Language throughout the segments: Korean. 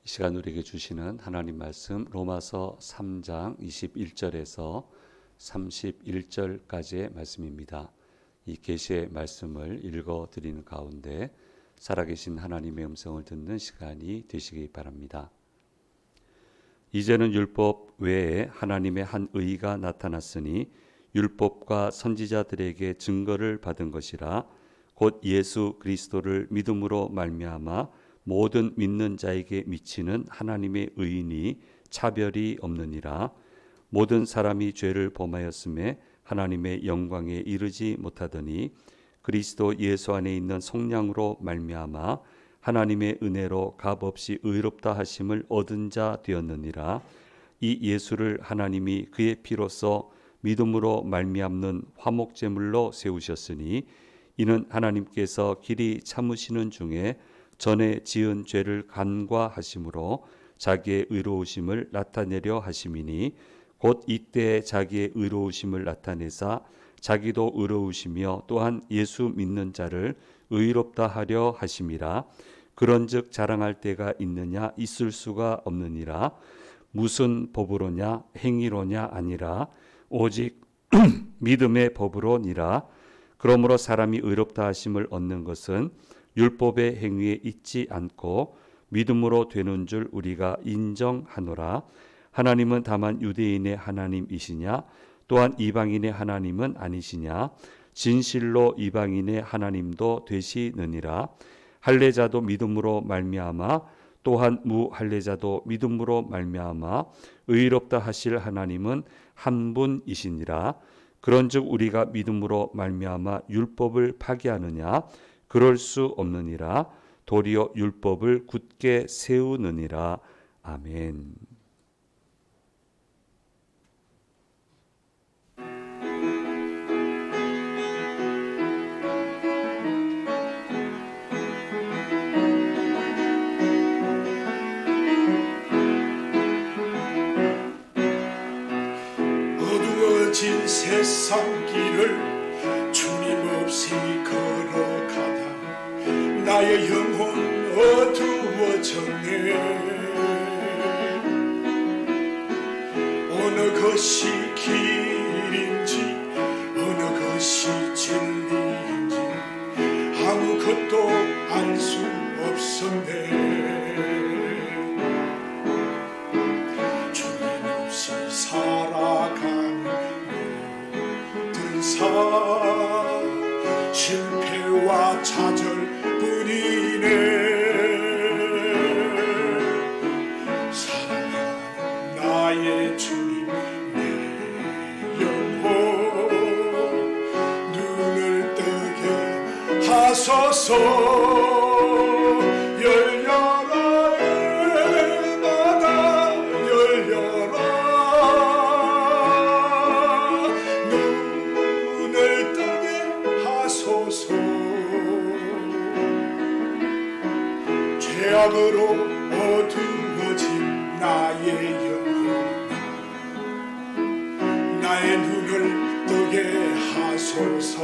시간 우리에게 주시는 하나님 말씀 로마서 3장 21절에서 31절까지의 말씀입니다. 이 계시의 말씀을 읽어 드리는 가운데 살아계신 하나님의 음성을 듣는 시간이 되시기 바랍니다. 이제는 율법 외에 하나님의 한 의가 나타났으니 율법과 선지자들에게 증거를 받은 것이라. 곧 예수 그리스도를 믿음으로 말미암아 모든 믿는 자에게 미치는 하나님의 의인이 차별이 없느니라. 모든 사람이 죄를 범하였음에 하나님의 영광에 이르지 못하더니 그리스도 예수 안에 있는 성령으로 말미암아 하나님의 은혜로 값없이 의롭다 하심을 얻은 자 되었느니라. 이 예수를 하나님이 그의 피로써 믿음으로 말미암는 화목제물로 세우셨으니 이는 하나님께서 길이 참으시는 중에 전에 지은 죄를 간과하심으로 자기의 의로우심을 나타내려 하심이니 곧 이때 자기의 의로우심을 나타내사 자기도 의로우시며 또한 예수 믿는 자를 의롭다 하려 하심이라. 그런즉 자랑할 때가 있느냐? 있을 수가 없느니라. 무슨 법으로냐? 행위로냐? 아니라 오직 믿음의 법으로니라. 그러므로 사람이 의롭다 하심을 얻는 것은 율법의 행위에 있지 않고 믿음으로 되는 줄 우리가 인정하노라. 하나님은 다만 유대인의 하나님이시냐? 또한 이방인의 하나님은 아니시냐? 진실로 이방인의 하나님도 되시느니라. 할례자도 믿음으로 말미암아 또한 무할례자도 믿음으로 말미암아 의롭다 하실 하나님은 한 분이시니라. 그런즉 우리가 믿음으로 말미암아 율법을 파기하느냐? 그럴 수 없느니라. 도리어 율법을 굳게 세우느니라. 아멘. 어두워진 세상 길을 주님 없이 걸어가다 나의 영혼 어두워졌네. 어느 것이 길인지 어느 것이 진리인지 아무것도 알 수 없었네. 주님 없이 살아가는 모든 삶 실패와 좌절뿐이네. 사랑하는 나의 주님 내 영혼 눈을 뜨게 하소서. 열려라 에마다 열려라. 눈을 뜨게 하소서. 죄악으로 어두워진 나의 영혼 나의 눈을 뜨게 하소서.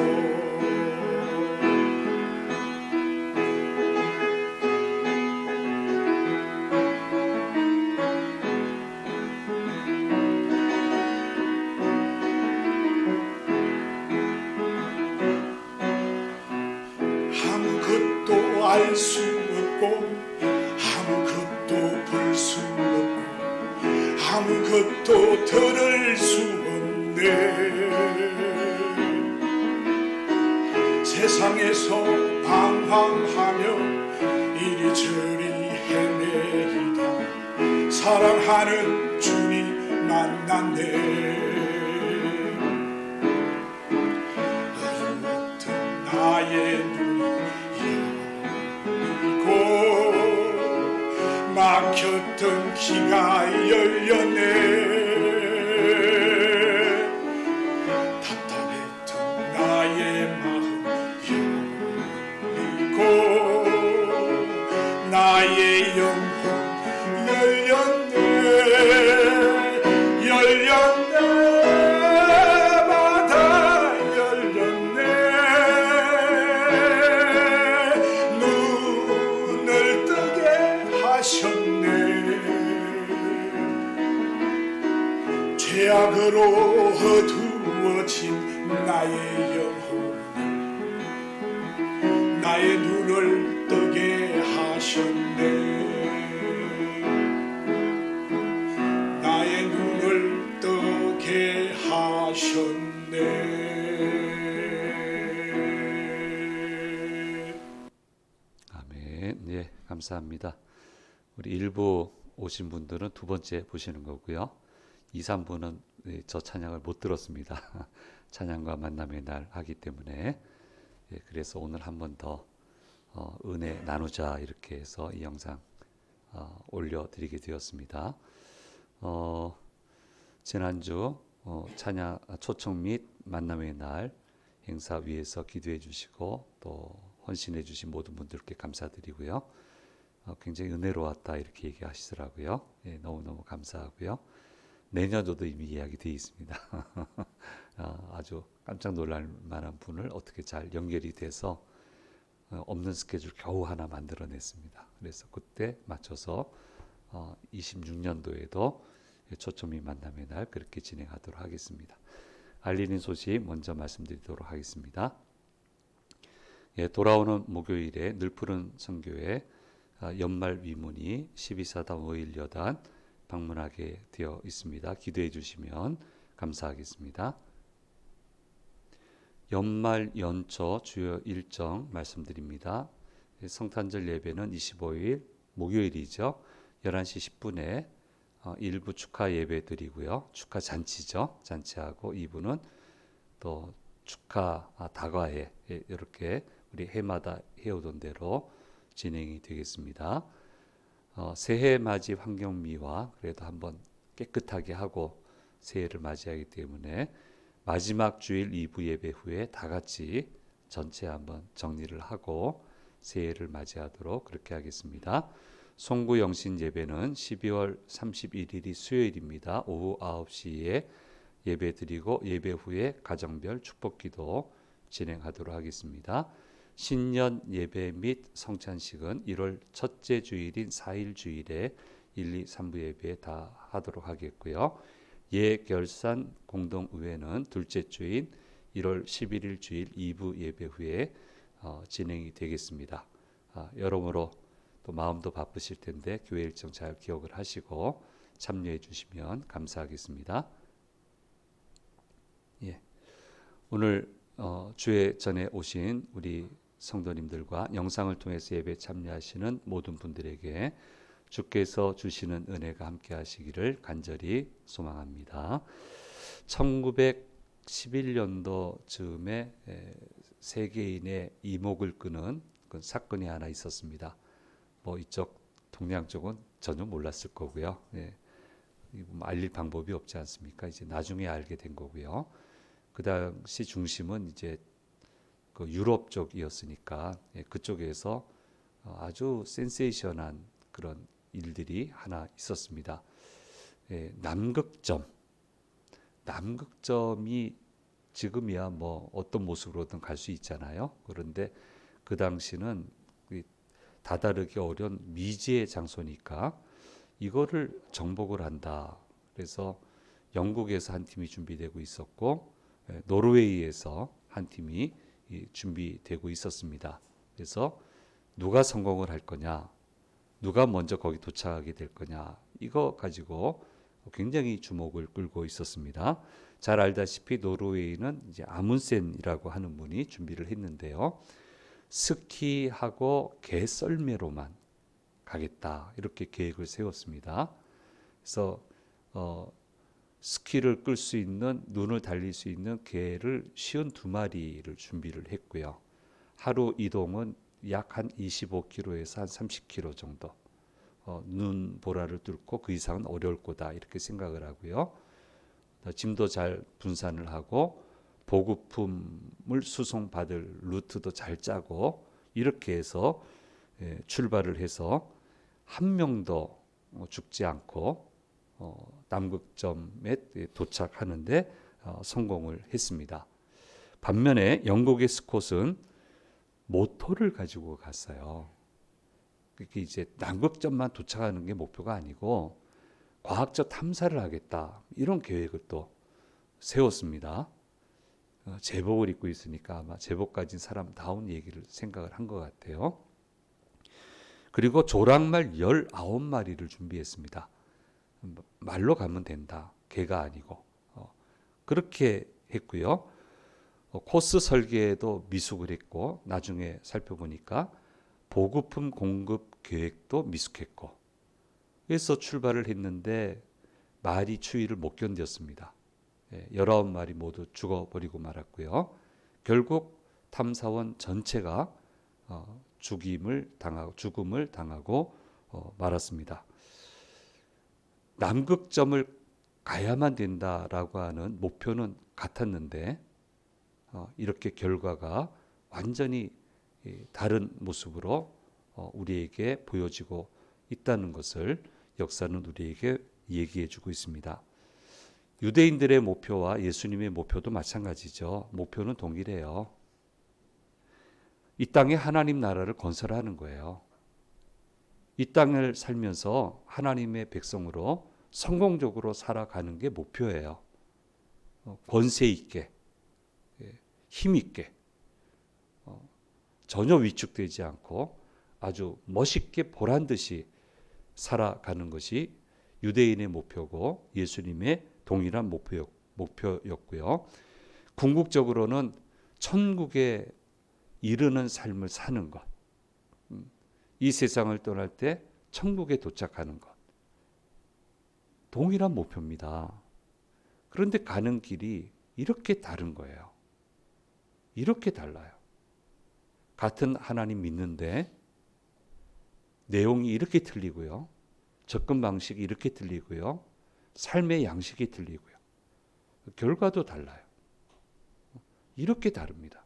아무것도 알 수 없고 아무것도 볼 수 없고 아무것도 들을 수 없네. 세상에서 방황하며 이리저리 헤매이다 사랑하는 주님 만났네. 어두웠던 나의 눈이 열리고 막혔던 귀가 열렸네. 답답했던 나의 마음 열리고 나의 영혼 열렸네. 열렸네. 마다 열렸네. 눈을 뜨게 하셨네. 죄악으로 어두워진 나의 영혼을 나의 눈을 뜨게 하셨네. 나의 눈을 뜨게 하셨네. 아멘. 예, 감사합니다. 우리 일부 오신 분들은 두 번째 보시는 거고요. 2, 3부는 저 찬양을 못 들었습니다. 찬양과 만남의 날 하기 때문에 예, 그래서 오늘 한 번 더 은혜 나누자 이렇게 해서 이 영상 올려드리게 되었습니다. 지난주 찬양 초청 및 만남의 날 행사 위에서 기도해 주시고 또 헌신해 주신 모든 분들께 감사드리고요. 굉장히 은혜로웠다 이렇게 얘기하시더라고요. 예, 너무너무 감사하고요. 내년도도 이미 예약이 되어 있습니다. 아주 깜짝 놀랄 만한 분을 어떻게 잘 연결이 돼서 없는 스케줄 겨우 하나 만들어냈습니다. 그래서 그때 맞춰서 26년도에도 초점이 만남의 날 그렇게 진행하도록 하겠습니다. 알리는 소식 먼저 말씀드리도록 하겠습니다. 예, 돌아오는 목요일에 늘푸른 선교회 연말 위문이 12사단 5일 여단 방문하게 되어 있습니다. 기도해 주시면 감사하겠습니다. 연말 연초 주요 일정 말씀드립니다. 성탄절 예배는 25일 목요일이죠. 11시 10분에 일부 축하 예배 드리고요. 축하 잔치죠. 잔치하고 2부는 또 축하 다과회 이렇게 우리 해마다 해오던 대로 진행이 되겠습니다. 새해 맞이 환경미화 그래도 한번 깨끗하게 하고 새해를 맞이하기 때문에 마지막 주일 2부 예배 후에 다 같이 전체 한번 정리를 하고 새해를 맞이하도록 그렇게 하겠습니다. 송구 영신 예배는 12월 31일이 수요일입니다. 오후 9시에 예배 드리고 예배 후에 가정별 축복기도 진행하도록 하겠습니다. 신년 예배 및 성찬식은 1월 첫째 주일인 4일 주일에 1, 2, 3부 예배 다 하도록 하겠고요. 예결산 공동의회는 둘째 주인 1월 11일 주일 2부 예배 후에 진행이 되겠습니다. 여러모로 또 마음도 바쁘실 텐데 교회 일정 잘 기억을 하시고 참여해 주시면 감사하겠습니다. 예, 오늘 주에 전에 오신 우리 성도님들과 영상을 통해서 예배 참여하시는 모든 분들에게 주께서 주시는 은혜가 함께 하시기를 간절히 소망합니다. 1911년도 즈음에 세계인의 이목을 끄는 그 사건이 하나 있었습니다. 뭐 이쪽 동양 쪽은 전혀 몰랐을 거고요. 예. 알릴 방법이 없지 않습니까? 이제 나중에 알게 된 거고요. 그 당시 중심은 이제 그 유럽 쪽이었으니까 그쪽에서 아주 센세이션한 그런 일들이 하나 있었습니다. 남극점이 지금이야 뭐 어떤 모습으로든 갈 수 있잖아요. 그런데 그 당시는 다다르기 어려운 미지의 장소니까 이거를 정복을 한다. 그래서 영국에서 한 팀이 준비되고 있었고 노르웨이에서 한 팀이 준비되고 있었습니다. 그래서 누가 성공을 할 거냐, 누가 먼저 거기 도착하게 될 거냐, 이거 가지고 굉장히 주목을 끌고 있었습니다. 잘 알다시피 노르웨이는 이제 아문센이라고 하는 분이 준비를 했는데요. 스키하고 개 썰매로만 가겠다 이렇게 계획을 세웠습니다. 그래서 스키를 끌 수 있는 눈을 달릴 수 있는 개를 52마리를 준비를 했고요. 하루 이동은 약 한 25km에서 한 30km 정도. 눈 보라를 뚫고 그 이상은 어려울 거다 이렇게 생각을 하고요. 짐도 잘 분산을 하고 보급품을 수송받을 루트도 잘 짜고 이렇게 해서 출발을 해서 한 명도 죽지 않고 남극점에 도착하는데 성공을 했습니다. 반면에 영국의 스콧은 모터를 가지고 갔어요. 그게 이제 남극점만 도착하는 게 목표가 아니고 과학적 탐사를 하겠다. 이런 계획을 또 세웠습니다. 제복을 입고 있으니까 아마 제복 가진 사람다운 얘기를 생각을 한 것 같아요. 그리고 조랑말 19마리를 준비했습니다. 말로 가면 된다. 개가 아니고. 그렇게 했고요. 코스 설계에도 미숙을 했고 나중에 살펴보니까 보급품 공급 계획도 미숙했고 그래서 출발을 했는데 말이 추위를 못 견뎠습니다. 19마리 모두 죽어버리고 말았고요. 결국 탐사원 전체가 죽음을 당하고 말았습니다. 남극점을 가야만 된다라고 하는 목표는 같았는데 이렇게 결과가 완전히 다른 모습으로 우리에게 보여지고 있다는 것을 역사는 우리에게 얘기해 주고 있습니다. 유대인들의 목표와 예수님의 목표도 마찬가지죠. 목표는 동일해요. 이 땅에 하나님 나라를 건설하는 거예요. 이 땅을 살면서 하나님의 백성으로 성공적으로 살아가는 게 목표예요. 권세 있게, 힘 있게, 전혀 위축되지 않고 아주 멋있게 보란 듯이 살아가는 것이 유대인의 목표고 예수님의 동일한 목표였고요. 궁극적으로는 천국에 이르는 삶을 사는 것. 이 세상을 떠날 때 천국에 도착하는 것. 동일한 목표입니다. 그런데 가는 길이 이렇게 다른 거예요. 이렇게 달라요. 같은 하나님 믿는데 내용이 이렇게 틀리고요. 접근 방식이 이렇게 틀리고요. 삶의 양식이 틀리고요. 결과도 달라요. 이렇게 다릅니다.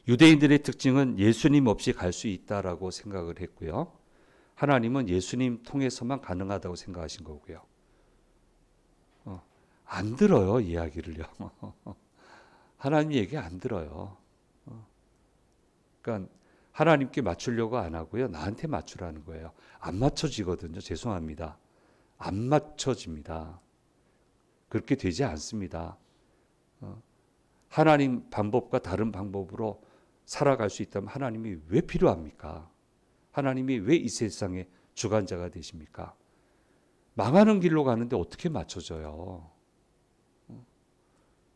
유대인들의 특징은 예수님 없이 갈 수 있다라고 생각을 했고요. 하나님은 예수님 통해서만 가능하다고 생각하신 거고요. 안 들어요, 이야기를요. 하나님 얘기 안 들어요. 그러니까 하나님께 맞추려고 안 하고요. 나한테 맞추라는 거예요. 안 맞춰지거든요. 죄송합니다. 안 맞춰집니다. 그렇게 되지 않습니다. 하나님 방법과 다른 방법으로 살아갈 수 있다면 하나님이 왜 필요합니까? 하나님이 왜 이 세상의 주관자가 되십니까? 망하는 길로 가는데 어떻게 맞춰져요?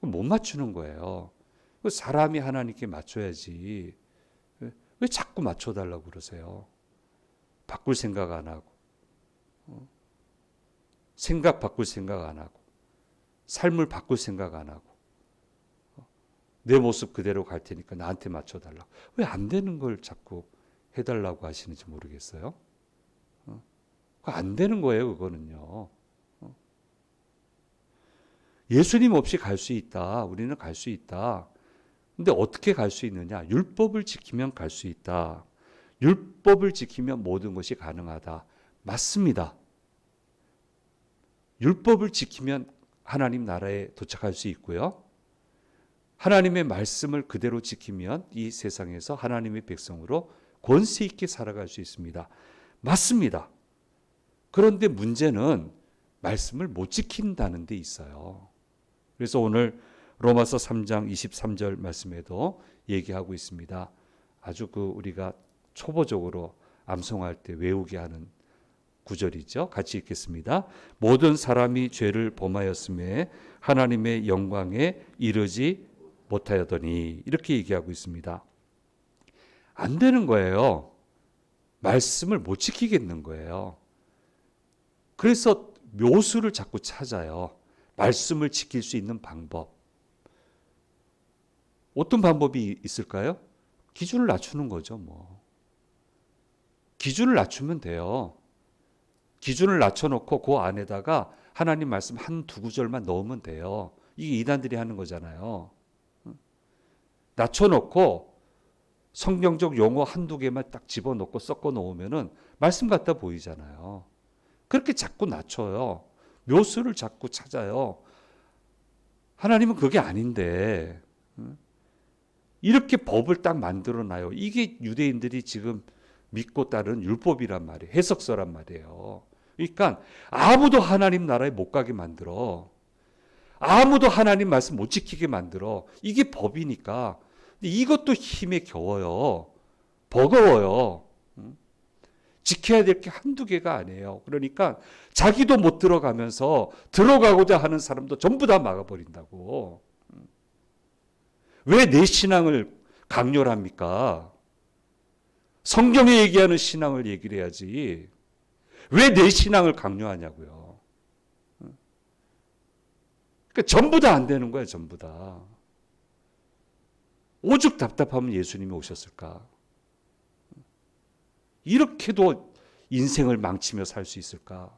못 맞추는 거예요. 사람이 하나님께 맞춰야지. 왜 자꾸 맞춰달라고 그러세요? 바꿀 생각 안 하고, 생각 바꿀 생각 안 하고, 삶을 바꿀 생각 안 하고, 내 모습 그대로 갈 테니까 나한테 맞춰달라고. 왜 안 되는 걸 자꾸 해달라고 하시는지 모르겠어요. 안 되는 거예요, 그거는요. 예수님 없이 갈 수 있다. 우리는 갈 수 있다. 근데 어떻게 갈 수 있느냐? 율법을 지키면 갈 수 있다. 율법을 지키면 모든 것이 가능하다. 맞습니다. 율법을 지키면 하나님 나라에 도착할 수 있고요. 하나님의 말씀을 그대로 지키면 이 세상에서 하나님의 백성으로 권세 있게 살아갈 수 있습니다. 맞습니다. 그런데 문제는 말씀을 못 지킨다는 데 있어요. 그래서 오늘 로마서 3장 23절 말씀에도 얘기하고 있습니다. 아주 우리가 초보적으로 암송할 때 외우게 하는 구절이죠. 같이 읽겠습니다. 모든 사람이 죄를 범하였음에 하나님의 영광에 이르지 못하였더니 이렇게 얘기하고 있습니다. 안 되는 거예요. 말씀을 못 지키겠는 거예요. 그래서 묘수를 자꾸 찾아요. 말씀을 지킬 수 있는 방법. 어떤 방법이 있을까요? 기준을 낮추는 거죠, 뭐. 기준을 낮추면 돼요. 기준을 낮춰놓고 그 안에다가 하나님 말씀 한두 구절만 넣으면 돼요. 이게 이단들이 하는 거잖아요. 낮춰놓고 성경적 용어 한두 개만 딱 집어넣고 섞어 놓으면은 말씀 같아 보이잖아요. 그렇게 자꾸 낮춰요. 묘수를 자꾸 찾아요. 하나님은 그게 아닌데 이렇게 법을 딱 만들어놔요. 이게 유대인들이 지금 믿고 따른 율법이란 말이에요. 해석서란 말이에요. 그러니까 아무도 하나님 나라에 못 가게 만들어. 아무도 하나님 말씀 못 지키게 만들어. 이게 법이니까. 근데 이것도 힘에 겨워요. 버거워요. 지켜야 될 게 한두 개가 아니에요. 그러니까 자기도 못 들어가면서 들어가고자 하는 사람도 전부 다 막아버린다고. 왜 내 신앙을 강요를 합니까? 성경에 얘기하는 신앙을 얘기를 해야지. 왜 내 신앙을 강요하냐고요. 그러니까 전부 다 안 되는 거예요. 전부 다. 오죽 답답하면 예수님이 오셨을까? 이렇게도 인생을 망치며 살 수 있을까?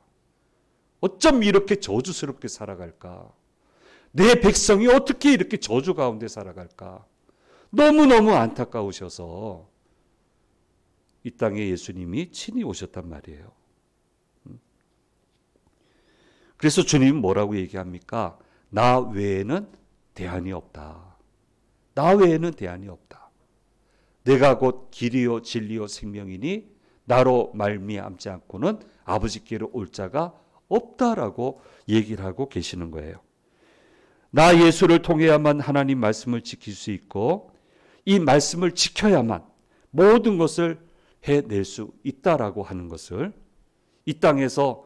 어쩜 이렇게 저주스럽게 살아갈까? 내 백성이 어떻게 이렇게 저주 가운데 살아갈까? 너무너무 안타까우셔서 이 땅에 예수님이 친히 오셨단 말이에요. 그래서 주님은 뭐라고 얘기합니까? 나 외에는 대안이 없다. 나 외에는 대안이 없다. 내가 곧 길이요 진리요 생명이니 나로 말미암지 않고는 아버지께로 올 자가 없다라고 얘기를 하고 계시는 거예요. 나 예수를 통해야만 하나님 말씀을 지킬 수 있고 이 말씀을 지켜야만 모든 것을 해낼 수 있다라고 하는 것을 이 땅에서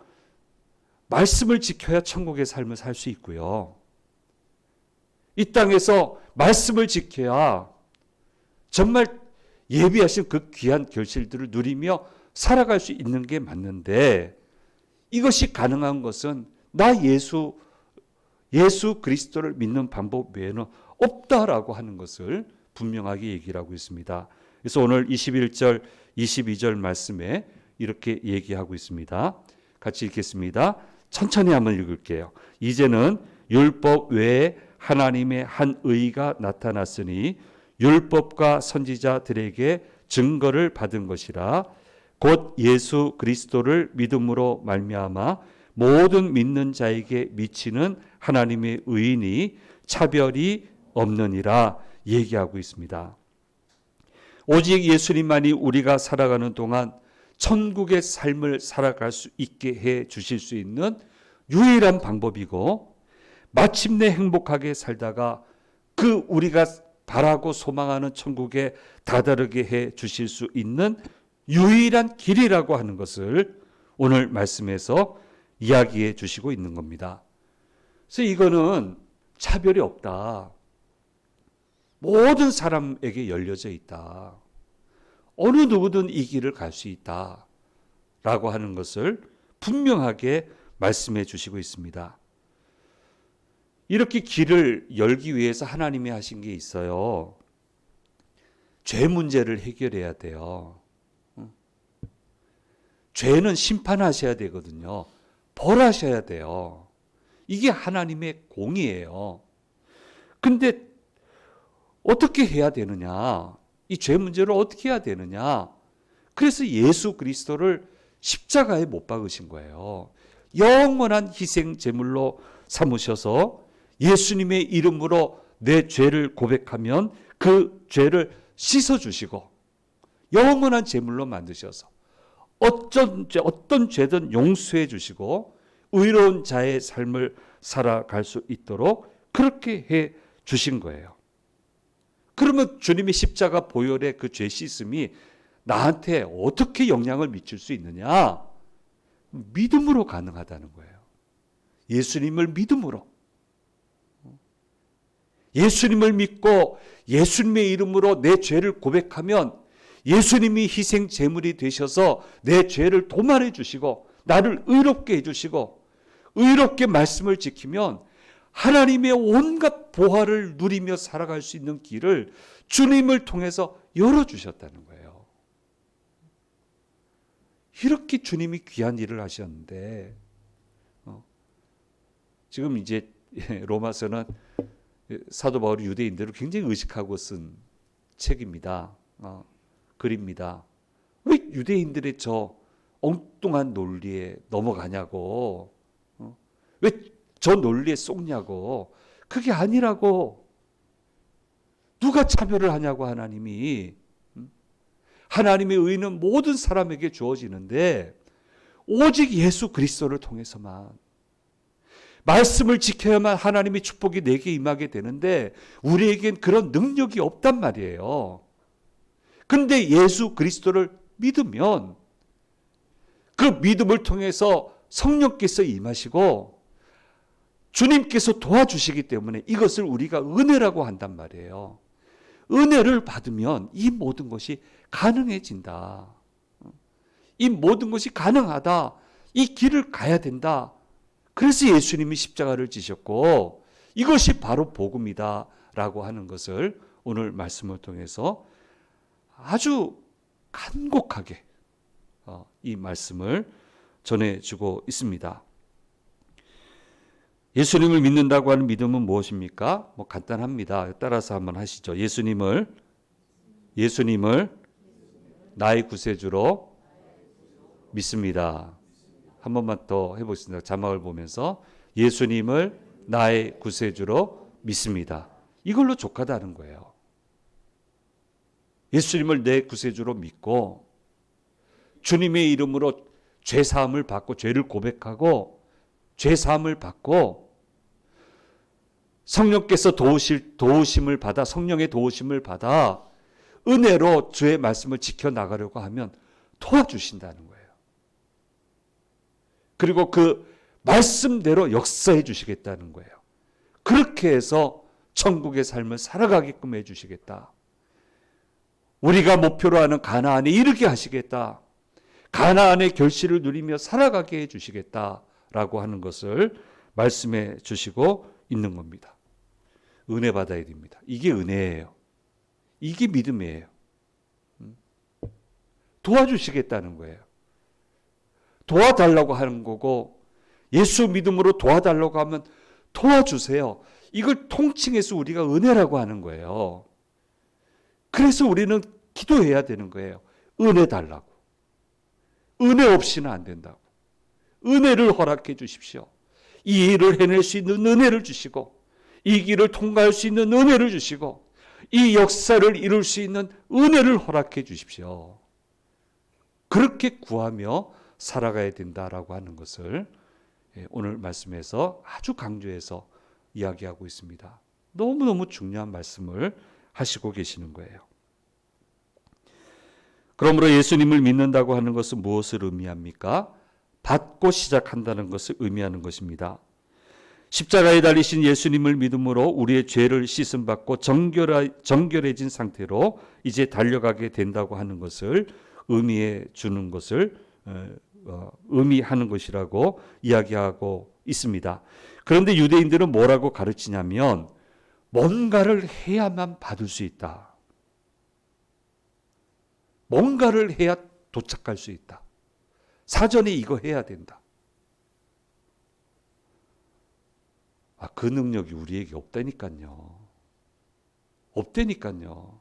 말씀을 지켜야 천국의 삶을 살 수 있고요. 이 땅에서 말씀을 지켜야 정말 예비하신 그 귀한 결실들을 누리며 살아갈 수 있는 게 맞는데 이것이 가능한 것은 나 예수 그리스도를 믿는 방법 외에는 없다라고 하는 것을 분명하게 얘기를 하고 있습니다. 그래서 오늘 21절, 22절 말씀에 이렇게 얘기하고 있습니다. 같이 읽겠습니다. 천천히 한번 읽을게요. 이제는 율법 외에 하나님의 한 의가 나타났으니 율법과 선지자들에게 증거를 받은 것이라 곧 예수 그리스도를 믿음으로 말미암아 모든 믿는 자에게 미치는 하나님의 의인이 차별이 없느니라 얘기하고 있습니다. 오직 예수님만이 우리가 살아가는 동안 천국의 삶을 살아갈 수 있게 해 주실 수 있는 유일한 방법이고 마침내 행복하게 살다가 그 우리가 바라고 소망하는 천국에 다다르게 해 주실 수 있는 유일한 길이라고 하는 것을 오늘 말씀에서 이야기해 주시고 있는 겁니다. 그래서 이거는 차별이 없다. 모든 사람에게 열려져 있다. 어느 누구든 이 길을 갈 수 있다. 라고 하는 것을 분명하게 말씀해 주시고 있습니다. 이렇게 길을 열기 위해서 하나님이 하신 게 있어요. 죄 문제를 해결해야 돼요. 죄는 심판하셔야 되거든요. 벌하셔야 돼요. 이게 하나님의 공이에요. 근데 어떻게 해야 되느냐? 이 죄 문제를 어떻게 해야 되느냐? 그래서 예수 그리스도를 십자가에 못 박으신 거예요. 영원한 희생 제물로 삼으셔서 예수님의 이름으로 내 죄를 고백하면 그 죄를 씻어주시고 영원한 제물로 만드셔서 어떤 죄든 용서해 주시고 의로운 자의 삶을 살아갈 수 있도록 그렇게 해 주신 거예요. 그러면 주님의 십자가 보혈의 그 죄 씻음이 나한테 어떻게 영향을 미칠 수 있느냐? 믿음으로 가능하다는 거예요. 예수님을 믿음으로. 예수님을 믿고 예수님의 이름으로 내 죄를 고백하면 예수님이 희생 제물이 되셔서 내 죄를 도말해 주시고 나를 의롭게 해 주시고 의롭게 말씀을 지키면 하나님의 온갖 보화를 누리며 살아갈 수 있는 길을 주님을 통해서 열어주셨다는 거예요. 이렇게 주님이 귀한 일을 하셨는데 지금 이제 로마서는 사도 바울이 유대인들을 굉장히 의식하고 쓴 책입니다. 글입니다. 왜 유대인들의 저 엉뚱한 논리에 넘어가냐고. 왜 저 논리에 쏙냐고. 그게 아니라고. 누가 차별을 하냐고 하나님이. 하나님의 의는 모든 사람에게 주어지는데 오직 예수 그리스도를 통해서만. 말씀을 지켜야만 하나님의 축복이 내게 임하게 되는데 우리에겐 그런 능력이 없단 말이에요. 근데 예수 그리스도를 믿으면 그 믿음을 통해서 성령께서 임하시고 주님께서 도와주시기 때문에 이것을 우리가 은혜라고 한단 말이에요. 은혜를 받으면 이 모든 것이 가능해진다. 이 모든 것이 가능하다. 이 길을 가야 된다. 그래서 예수님이 십자가를 지셨고 이것이 바로 복음이다 라고 하는 것을 오늘 말씀을 통해서 아주 간곡하게 이 말씀을 전해주고 있습니다. 예수님을 믿는다고 하는 믿음은 무엇입니까? 간단합니다. 따라서 한번 하시죠. 예수님을 나의 구세주로 믿습니다. 한 번만 더 해보겠습니다. 자막을 보면서 예수님을 나의 구세주로 믿습니다. 이걸로 족하다는 거예요. 예수님을 내 구세주로 믿고 주님의 이름으로 죄사함을 받고 죄를 고백하고 죄사함을 받고 성령께서 도우심을 받아 성령의 도우심을 받아 은혜로 주의 말씀을 지켜나가려고 하면 도와주신다는 거예요. 그리고 그 말씀대로 역사해 주시겠다는 거예요. 그렇게 해서 천국의 삶을 살아가게끔 해 주시겠다. 우리가 목표로 하는 가나안에 이르게 하시겠다. 가나안의 결실을 누리며 살아가게 해 주시겠다라고 하는 것을 말씀해 주시고 있는 겁니다. 은혜 받아야 됩니다. 이게 은혜예요. 이게 믿음이에요. 도와주시겠다는 거예요. 도와달라고 하는 거고 예수 믿음으로 도와달라고 하면 도와주세요. 이걸 통칭해서 우리가 은혜라고 하는 거예요. 그래서 우리는 기도해야 되는 거예요. 은혜 달라고. 은혜 없이는 안 된다고. 은혜를 허락해 주십시오. 이 일을 해낼 수 있는 은혜를 주시고 이 길을 통과할 수 있는 은혜를 주시고 이 역사를 이룰 수 있는 은혜를 허락해 주십시오. 그렇게 구하며 살아가야 된다라고 하는 것을 오늘 말씀에서 아주 강조해서 이야기하고 있습니다. 너무너무 중요한 말씀을 하시고 계시는 거예요. 그러므로 예수님을 믿는다고 하는 것은 무엇을 의미합니까? 받고 시작한다는 것을 의미하는 것입니다. 십자가에 달리신 예수님을 믿음으로 우리의 죄를 씻음받고 정결해진 상태로 이제 달려가게 된다고 하는 것을 의미해 주는 것을 의미하는 것이라고 이야기하고 있습니다. 그런데 유대인들은 뭐라고 가르치냐면 뭔가를 해야만 받을 수 있다. 뭔가를 해야 도착할 수 있다. 사전에 이거 해야 된다. 그 능력이 우리에게 없다니까요. 없다니까요.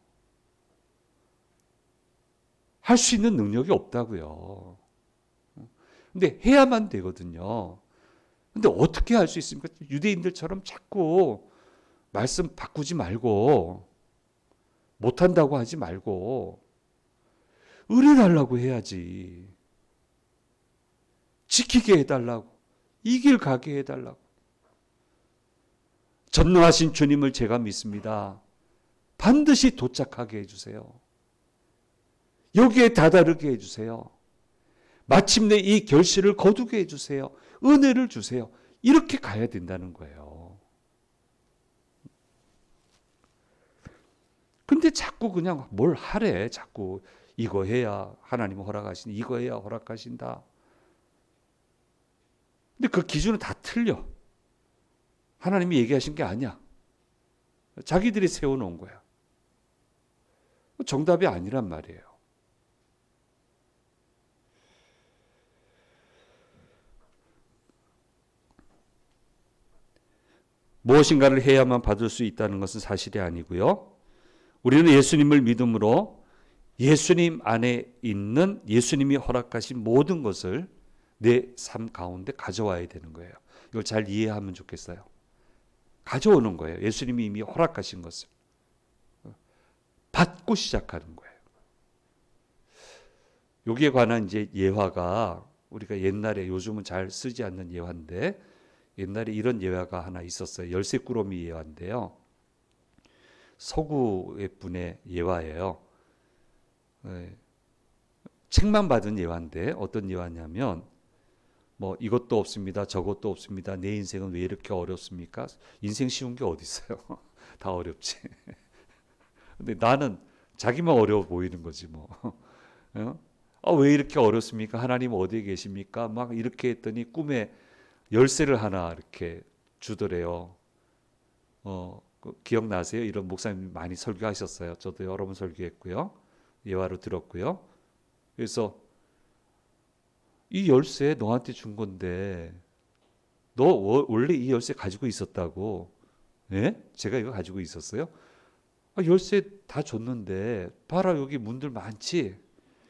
할 수 있는 능력이 없다고요. 근데 해야만 되거든요. 근데 어떻게 할 수 있습니까? 유대인들처럼 자꾸 말씀 바꾸지 말고 못한다고 하지 말고 은혜 달라고 해야지. 지키게 해달라고. 이 길 가게 해달라고. 전능하신 주님을 제가 믿습니다. 반드시 도착하게 해주세요. 여기에 다다르게 해주세요. 마침내 이 결실을 거두게 해주세요. 은혜를 주세요. 이렇게 가야 된다는 거예요. 근데 자꾸 그냥 뭘 하래. 자꾸 이거 해야 하나님 허락하신다. 이거 해야 허락하신다. 근데 그 기준은 다 틀려. 하나님이 얘기하신 게 아니야. 자기들이 세워놓은 거야. 정답이 아니란 말이에요. 무엇인가를 해야만 받을 수 있다는 것은 사실이 아니고요. 우리는 예수님을 믿음으로 예수님 안에 있는 예수님이 허락하신 모든 것을 내 삶 가운데 가져와야 되는 거예요. 이걸 잘 이해하면 좋겠어요. 가져오는 거예요. 예수님이 이미 허락하신 것을. 받고 시작하는 거예요. 여기에 관한 이제 예화가 우리가 옛날에 요즘은 잘 쓰지 않는 예화인데 옛날에 이런 예화가 하나 있었어요. 열쇠꾸러미 예화인데요. 서구의 분의 예화예요. 예, 책만 받은 예화인데 어떤 예화냐면 뭐 이것도 없습니다. 저것도 없습니다. 내 인생은 왜 이렇게 어렵습니까? 인생 쉬운 게 어디 있어요? 다 어렵지. 근데 나는 자기만 어려워 보이는 거지 뭐. 어? 왜 이렇게 어렵습니까? 하나님 어디에 계십니까? 막 이렇게 했더니 꿈에 열쇠를 하나 이렇게 주더래요. 기억나세요? 이런 목사님 많이 설교하셨어요. 저도 여러 번 설교했고요. 예화로 들었고요. 그래서 이 열쇠 너한테 준 건데 너 원래 이 열쇠 가지고 있었다고. 예? 제가 이거 가지고 있었어요? 열쇠 다 줬는데 봐라 여기 문들 많지?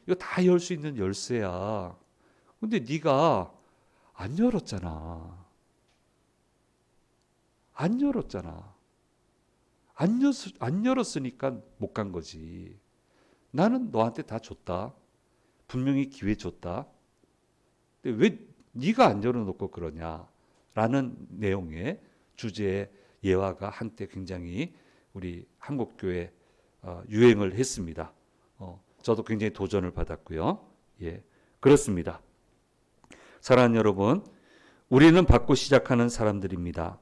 이거 다 열 수 있는 열쇠야. 근데 네가 안 열었잖아. 안 열었잖아. 안 열었으니까 못 간 거지. 나는 너한테 다 줬다. 분명히 기회 줬다. 근데 왜 네가 안 열어놓고 그러냐? 라는 내용의 주제의 예화가 한때 굉장히 우리 한국교회 유행을 했습니다. 저도 굉장히 도전을 받았고요. 예, 그렇습니다. 사랑하는 여러분, 우리는 받고 시작하는 사람들입니다.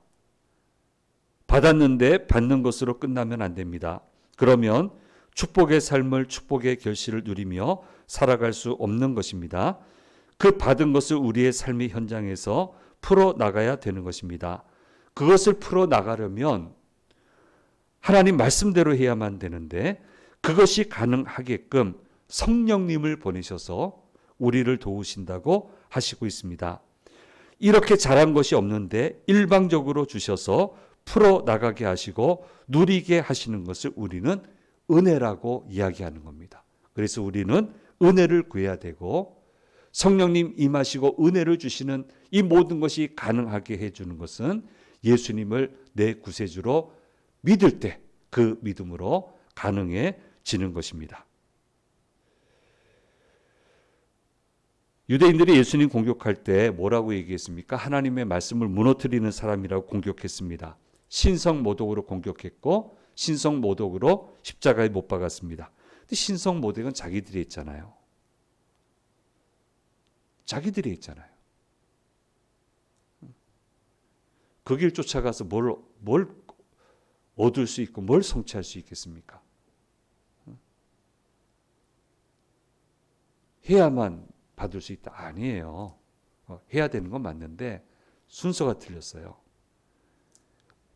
받았는데 받는 것으로 끝나면 안 됩니다. 그러면 축복의 삶을 축복의 결실을 누리며 살아갈 수 없는 것입니다. 그 받은 것을 우리의 삶의 현장에서 풀어 나가야 되는 것입니다. 그것을 풀어 나가려면 하나님 말씀대로 해야만 되는데 그것이 가능하게끔 성령님을 보내셔서 우리를 도우신다고 하시고 있습니다. 이렇게 잘한 것이 없는데 일방적으로 주셔서 풀어 나가게 하시고 누리게 하시는 것을 우리는 은혜라고 이야기하는 겁니다. 그래서 우리는 은혜를 구해야 되고 성령님 임하시고 은혜를 주시는 이 모든 것이 가능하게 해주는 것은 예수님을 내 구세주로 믿을 때 그 믿음으로 가능해지는 것입니다. 유대인들이 예수님 공격할 때 뭐라고 얘기했습니까? 하나님의 말씀을 무너뜨리는 사람이라고 공격했습니다. 신성모독으로 공격했고 신성모독으로 십자가에 못 박았습니다. 근데 신성모독은 자기들이 했잖아요. 자기들이 했잖아요. 그 길 쫓아가서 뭘 얻을 수 있고 뭘 성취할 수 있겠습니까? 해야만 받을 수 있다. 아니에요. 해야 되는 건 맞는데 순서가 틀렸어요.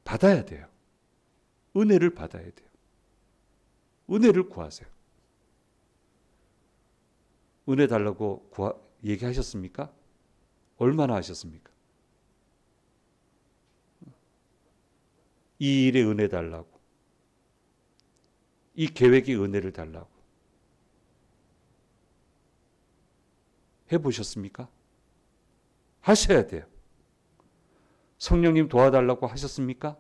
받아야 돼요. 은혜를 받아야 돼요. 은혜를 구하세요. 은혜 달라고 얘기하셨습니까? 얼마나 하셨습니까? 이 일에 은혜 달라고. 이 계획에 은혜를 달라고. 해보셨습니까? 하셔야 돼요. 성령님 도와달라고 하셨습니까?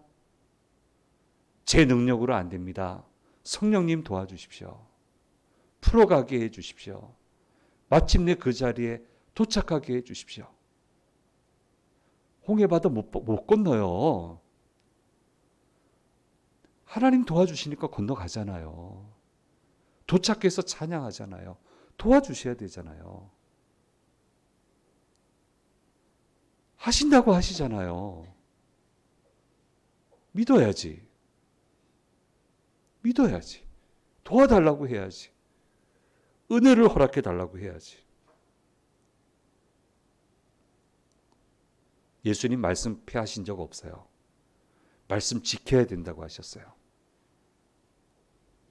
제 능력으로 안 됩니다. 성령님 도와주십시오. 풀어가게 해주십시오. 마침내 그 자리에 도착하게 해주십시오. 홍해바다 못 건너요. 하나님 도와주시니까 건너가잖아요. 도착해서 찬양하잖아요. 도와주셔야 되잖아요. 하신다고 하시잖아요. 믿어야지. 믿어야지. 도와달라고 해야지. 은혜를 허락해 달라고 해야지. 예수님 말씀 폐하신 적 없어요. 말씀 지켜야 된다고 하셨어요.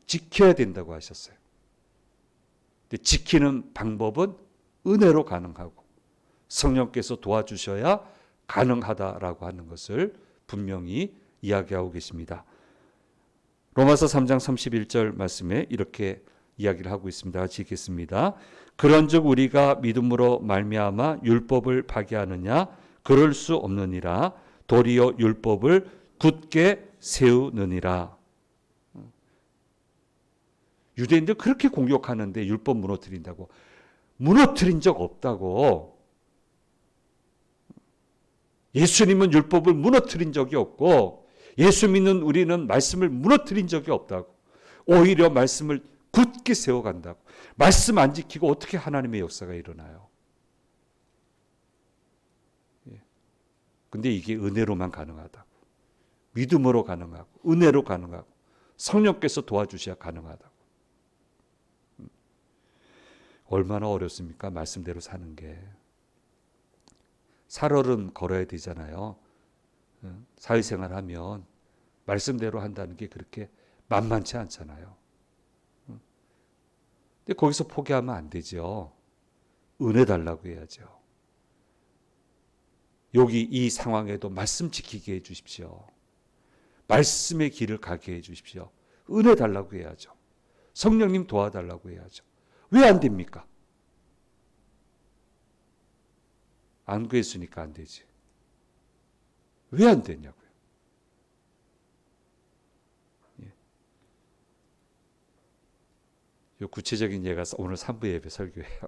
지켜야 된다고 하셨어요. 근데 지키는 방법은 은혜로 가능하고 성령께서 도와주셔야 가능하다라고 하는 것을 분명히 이야기하고 계십니다. 로마서 3장 31절 말씀에 이렇게 이야기를 하고 있습니다. 같이 읽겠습니다. 그런즉 우리가 믿음으로 말미암아 율법을 파기하느냐? 그럴 수 없느니라. 도리어 율법을 굳게 세우느니라. 유대인들 그렇게 공격하는데 율법 무너뜨린다고. 무너뜨린 적 없다고. 예수님은 율법을 무너뜨린 적이 없고 예수 믿는 우리는 말씀을 무너뜨린 적이 없다고. 오히려 말씀을 굳게 세워간다고. 말씀 안 지키고 어떻게 하나님의 역사가 일어나요? 근데 이게 은혜로만 가능하다고. 믿음으로 가능하고 은혜로 가능하고 성령께서 도와주셔야 가능하다고. 얼마나 어렵습니까? 말씀대로 사는 게. 살얼은 걸어야 되잖아요. 사회생활 하면 말씀대로 한다는 게 그렇게 만만치 않잖아요. 근데 거기서 포기하면 안 되죠. 은혜 달라고 해야죠. 여기 이 상황에도 말씀 지키게 해 주십시오. 말씀의 길을 가게 해 주십시오. 은혜 달라고 해야죠. 성령님 도와달라고 해야죠. 왜 안 됩니까? 안 구했으니까 안 되지. 왜 안 되냐고요. 요 구체적인 예가 오늘 3부 예배 설교예요.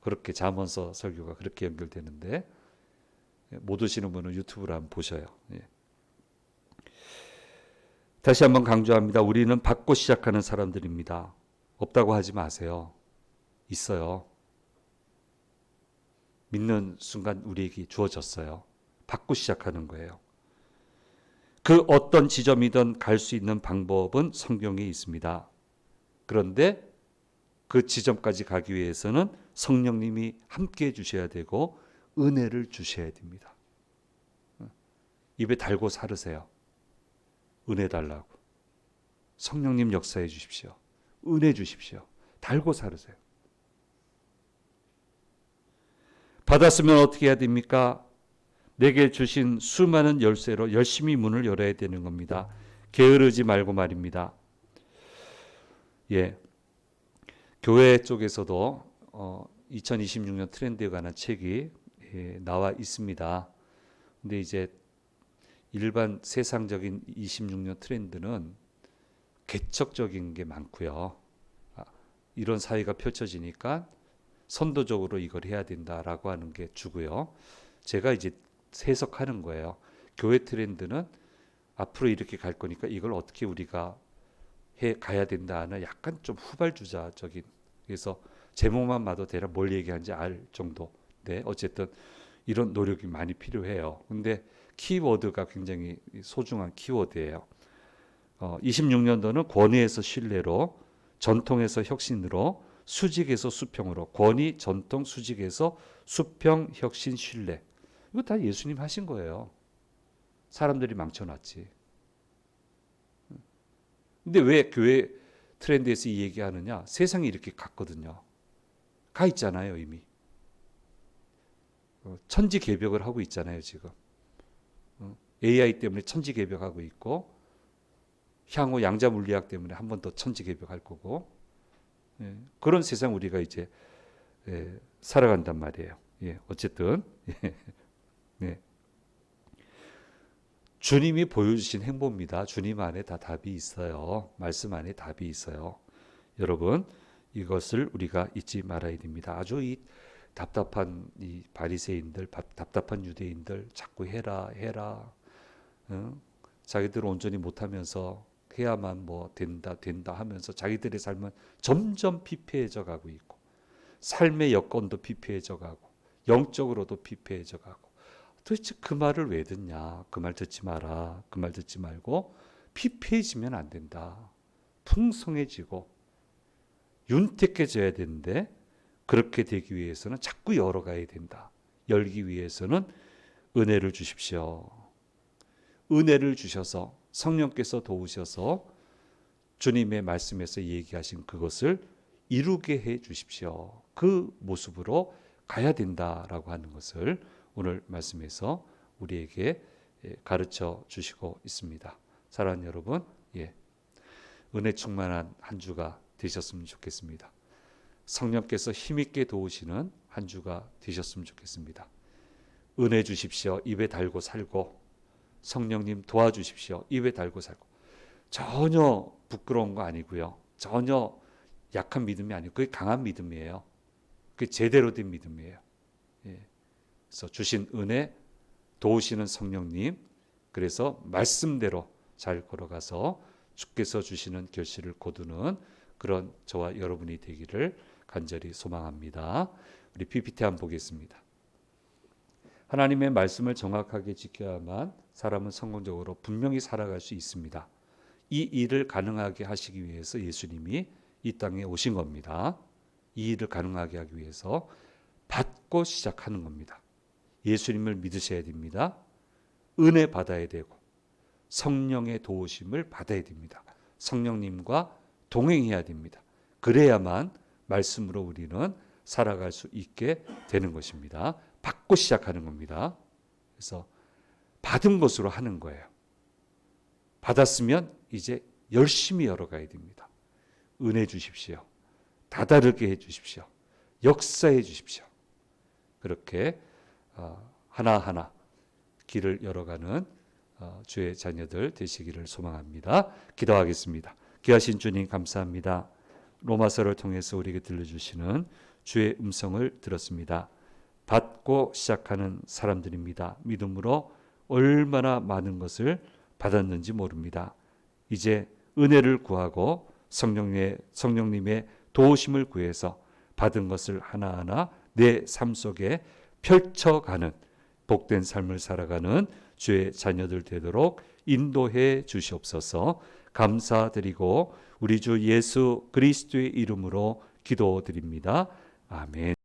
그렇게 잠언서 설교가 그렇게 연결되는데 못 오시는 분은 유튜브로 한번 보셔요. 다시 한번 강조합니다. 우리는 받고 시작하는 사람들입니다. 없다고 하지 마세요. 있어요. 믿는 순간 우리에게 주어졌어요. 받고 시작하는 거예요. 그 어떤 지점이든 갈 수 있는 방법은 성경에 있습니다. 그런데 그 지점까지 가기 위해서는 성령님이 함께 해 주셔야 되고 은혜를 주셔야 됩니다. 입에 달고 살으세요. 은혜 달라고. 성령님 역사해 주십시오. 은혜 주십시오. 달고 살으세요. 받았으면 어떻게 해야 됩니까? 내게 주신 수많은 열쇠로 열심히 문을 열어야 되는 겁니다. 게으르지 말고 말입니다. 교회 쪽에서도 2026년 트렌드에 관한 책이 나와 있습니다. 근데 이제 일반 세상적인 26년 트렌드는 개척적인 게 많고요. 이런 사회가 펼쳐지니까 선도적으로 이걸 해야 된다라고 하는 게 주고요. 제가 이제 해석하는 거예요. 교회 트렌드는 앞으로 이렇게 갈 거니까 이걸 어떻게 우리가 해 가야 된다는 약간 좀 후발주자적인, 그래서 제목만 봐도 대략 뭘 얘기하는지 알 정도. 네, 어쨌든 이런 노력이 많이 필요해요. 근데 키워드가 굉장히 소중한 키워드예요. 26년도는 권위에서 신뢰로, 전통에서 혁신으로, 수직에서 수평으로. 권위, 전통, 수직에서 수평, 혁신, 신뢰. 이거 다 예수님 하신 거예요. 사람들이 망쳐놨지. 근데 왜 교회 트렌드에서 이 얘기하느냐? 세상이 이렇게 갔거든요. 가 있잖아요, 이미. 천지개벽을 하고 있잖아요, 지금. AI 때문에 천지개벽하고 있고, 향후 양자물리학 때문에 한 번 더 천지개벽할 거고, 그런 세상 우리가 이제 살아간단 말이에요. 어쨌든 주님이 보여주신 행보입니다. 주님 안에 다 답이 있어요. 말씀 안에 답이 있어요. 여러분, 이것을 우리가 잊지 말아야 됩니다. 아주 이 답답한 이 바리새인들, 답답한 유대인들 자꾸 해라. 자기들 온전히 못하면서 해야만 뭐 된다 하면서 자기들의 삶은 점점 피폐해져 가고 있고, 삶의 여건도 피폐해져 가고, 영적으로도 피폐해져 가고. 도대체 그 말을 왜 듣냐? 그 말 듣지 마라. 그 말 듣지 말고 피폐해지면 안 된다. 풍성해지고 윤택해져야 되는데, 그렇게 되기 위해서는 자꾸 열어가야 된다. 열기 위해서는 은혜를 주십시오. 은혜를 주셔서 성령께서 도우셔서 주님의 말씀에서 얘기하신 그것을 이루게 해 주십시오. 그 모습으로 가야 된다라고 하는 것을 오늘 말씀에서 우리에게 가르쳐 주시고 있습니다. 사랑하는 여러분, 은혜 충만한 한 주가 되셨으면 좋겠습니다. 성령께서 힘있게 도우시는 한 주가 되셨으면 좋겠습니다. 은혜 주십시오. 입에 달고 살고, 성령님 도와주십시오. 입에 달고 살고. 전혀 부끄러운 거 아니고요. 전혀 약한 믿음이 아니고 그게 강한 믿음이에요. 그게 제대로 된 믿음이에요. 그래서 주신 은혜 도우시는 성령님, 그래서 말씀대로 잘 걸어가서 주께서 주시는 결실을 거두는 그런 저와 여러분이 되기를 간절히 소망합니다. 우리 PPT 한번 보겠습니다. 하나님의 말씀을 정확하게 지켜야만 사람은 성공적으로 분명히 살아갈 수 있습니다. 이 일을 가능하게 하시기 위해서 예수님이 이 땅에 오신 겁니다. 이 일을 가능하게 하기 위해서 받고 시작하는 겁니다. 예수님을 믿으셔야 됩니다. 은혜 받아야 되고 성령의 도우심을 받아야 됩니다. 성령님과 동행해야 됩니다. 그래야만 말씀으로 우리는 살아갈 수 있게 되는 것입니다. 받고 시작하는 겁니다. 그래서 받은 것으로 하는 거예요. 받았으면 이제 열심히 열어가야 됩니다. 은혜 주십시오. 다다르게 해 주십시오. 역사해 주십시오. 그렇게 하나하나 길을 열어가는 주의 자녀들 되시기를 소망합니다. 기도하겠습니다. 귀하신 주님 감사합니다. 로마서를 통해서 우리에게 들려주시는 주의 음성을 들었습니다. 받고 시작하는 사람들입니다. 믿음으로 얼마나 많은 것을 받았는지 모릅니다. 이제 은혜를 구하고 성령님의 도우심을 구해서 받은 것을 하나하나 내 삶 속에 펼쳐가는 복된 삶을 살아가는 주의 자녀들 되도록 인도해 주시옵소서. 감사드리고 우리 주 예수 그리스도의 이름으로 기도드립니다. 아멘.